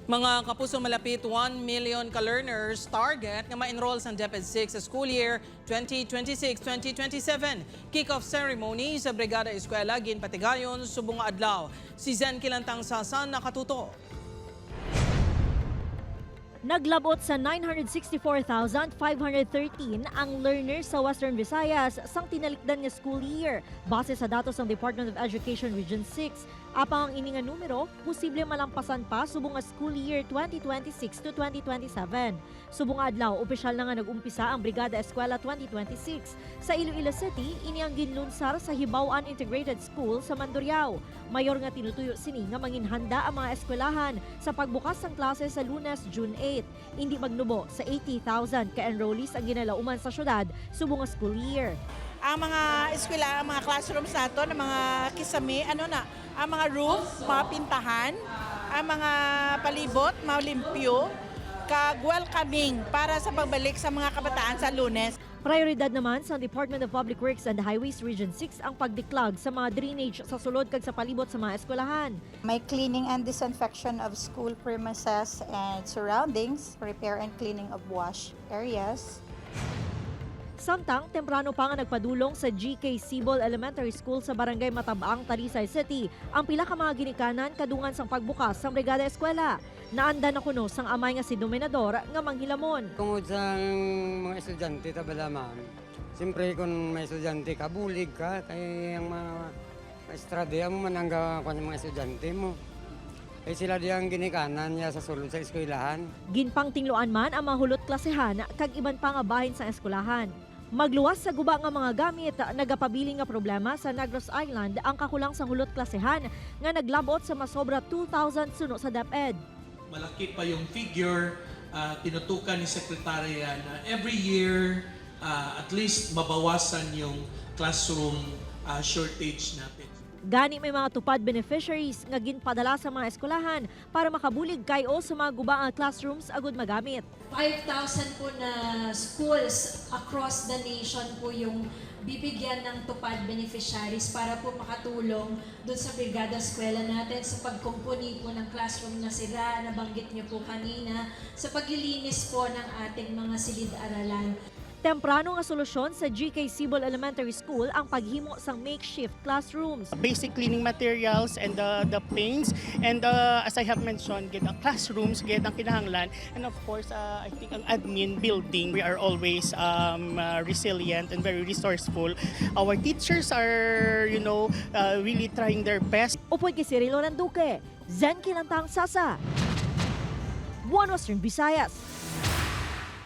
Mga kapuso, malapit 1 million ka-learners target nga ma-enroll sa DepEd 6 sa school year 2026-2027. Kick-off ceremony sa Brigada Eskwela ginpatigayon subong nga adlaw. Si Zen Kilantang Sasan nakatuto. Naglabot sa 964,513 ang learners sa Western Visayas sang tinalikdan nga school year. Base sa datos ng Department of Education Region 6, apang ang ini nga numero, posible malampasan pa subong nga school year 2026 to 2027. Subong adlaw, opisyal na nga nag-umpisa ang Brigada Eskwela 2026. Sa Iloilo City, ini ang ginlunsar sa Hibawan Integrated School sa Mandurriao. Mayor nga tinutuyo sini nga manginhanda ang mga eskwelahan sa pagbukas ng klase sa Lunes, June 8. Hindi magnubo sa 80,000 ka-enrollees ang ginalauman sa syudad subong nga school year. Ang mga eskwela, ang mga classrooms nato, ang mga kisame, ang mga roof, mga pintahan, ang mga palibot, malimpyo, kag-welcoming para sa pagbalik sa mga kabataan sa Lunes. Prioridad naman sa Department of Public Works and Highways Region 6 ang pagdiklag sa mga drainage sa sulod kag sa palibot sa mga eskwelahan. May cleaning and disinfection of school premises and surroundings, repair and cleaning of wash areas. Samtang, temprano pa nga nagpadulong sa GK Sibol Elementary School sa Barangay Matabaang, Talisay City ang pila ka mga ginikanan kadungan sang pagbukas sang Brigada Eskwela. Naanda na kuno sang amay nga si Dominador nga manghilamon. Tungod sa mga estudyante, tabala ma'am. Siyempre kung may estudyante ka, bulig ka. Kaya ang mga estrada mo manangga kung mga estudyante mo. Eh sila diyang ginikanan niya sa sulod sa eskwelahan. Ginpang tingluan man ang mahulot klasehan kag iban pa nga bahin sa eskwelahan. Magluwas sa guba nga mga gamit, nagapabiling nga problema sa Negros Island ang kakulang sa hulot klasehan nga naglabot sa masobra 2,000 suno sa DepEd. Malaki pa yung figure, tinutukan ni Secretary na every year at least mabawasan yung classroom shortage natin. Gani may mga tupad beneficiaries nga ginpadala sa mga eskwelahan para makabulig kayo sa mga guba nga classrooms agud magamit. 5,000 po na schools across the nation po yung bibigyan ng tupad beneficiaries para po makatulong doon sa Brigada Eskwela natin sa pagkumpuni po ng classroom na sira, nabanggit niyo po kanina, sa paglilinis po ng ating mga silid-aralan. Temprano nga solusyon sa GK Sibol Elementary School ang paghimo sang makeshift classrooms. Basic cleaning materials and the paints and as I have mentioned, get the classrooms, get ang kinahanglan, and of course I think ang admin building, we are always resilient and very resourceful. Our teachers are really trying their best. Upod kay Cirilo Nanduque, Zen Kilantang Sasa, One Western Visayas.